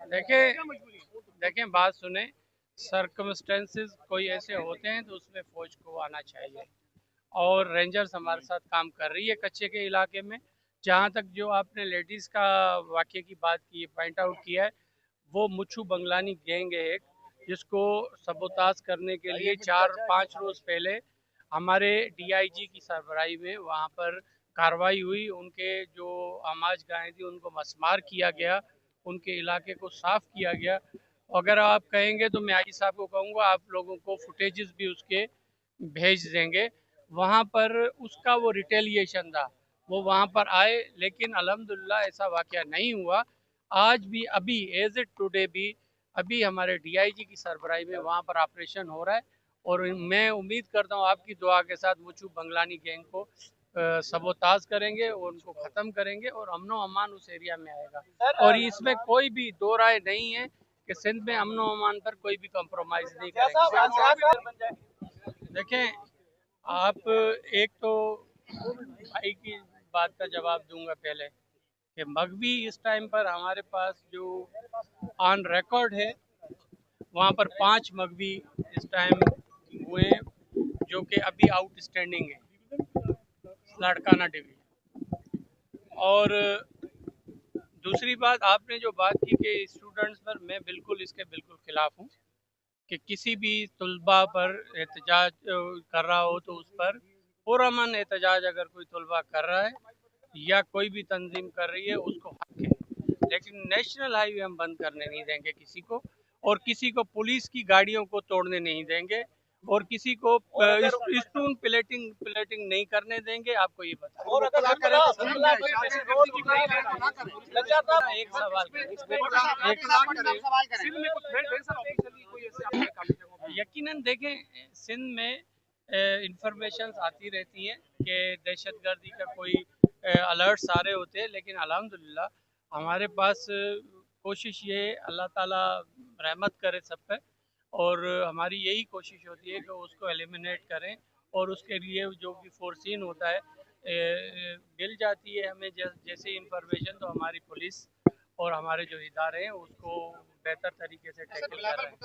देखें देखें बात सुने। सर्कमस्टेंसेस कोई ऐसे होते हैं तो उसमें फौज को आना चाहिए, और रेंजर्स हमारे साथ काम कर रही है कच्चे के इलाके में। जहाँ तक जो आपने लेडीज़ का वाक़े की बात की, पॉइंट आउट किया है, वो मुच्छू बंगलानी गैंग है एक, जिसको सबोताज करने के लिए 4-5 रोज़ पहले हमारे डीआईजी की सरबराही में वहाँ पर कार्रवाई हुई। उनके जो आमाज गायें थी उनको मसमार किया गया, उनके इलाके को साफ किया गया। अगर आप कहेंगे तो मैं आईजी साहब को कहूँगा आप लोगों को फुटेजेस भी उसके भेज देंगे। वहाँ पर उसका वो रिटेलिएशन था, वो वहाँ पर आए, लेकिन अल्हम्दुलिल्लाह ऐसा वाक़या नहीं हुआ। आज भी अभी एज इट टुडे भी अभी हमारे डीआईजी की सरबराही में वहाँ पर ऑपरेशन हो रहा है, और मैं उम्मीद करता हूँ आपकी दुआ के साथ मुच्छू बंगलानी गैंग को सबोताज करेंगे और उनको ख़त्म करेंगे और अमनो अमान उस एरिया में आएगा। और इसमें कोई भी दो राय नहीं है कि सिंध में अमनो अमान पर कोई भी कम्प्रोमाइज़ नहीं करेंगे। देखें, आप एक तो भाई की बात का जवाब दूंगा पहले कि मगवी इस टाइम पर हमारे पास जो ऑन रिकॉर्ड है, वहाँ पर 5 मगवी इस टाइम हुए हैं जो कि अभी आउटस्टैंडिंग है लाड़काना डिवीजन। और दूसरी बात आपने जो बात की कि स्टूडेंट्स पर, मैं बिल्कुल इसके बिल्कुल खिलाफ हूँ कि किसी भी तलबा पर एहतजाज कर रहा हो तो उस पर पुरअमन एहतजाज अगर कोई तलबा कर रहा है या कोई भी तंजीम कर रही है उसको हक है, लेकिन नेशनल हाईवे हम बंद करने नहीं देंगे किसी को, और किसी को पुलिस की गाड़ियों को तोड़ने नहीं देंगे, और किसी को स्टून प्लेटिंग नहीं करने देंगे। आपको ये बता और अगर हम करें तो एक सवाल यकीनन देखें, सिंध में इंफॉर्मेशन आती रहती हैं कि दहशतगर्दी का कोई अलर्ट्स आ रहे होते हैं, लेकिन अल्हम्दुलिल्लाह हमारे पास कोशिश ये है, अल्लाह ताला रहमत करे सब पे, और हमारी यही कोशिश होती है कि उसको एलिमिनेट करें, और उसके लिए जो भी फोर्सिन होता है मिल जाती है हमें जैसे इंफॉर्मेशन, तो हमारी पुलिस और हमारे जो इदारे हैं उसको बेहतर तरीके से टैकल कर रहे हैं।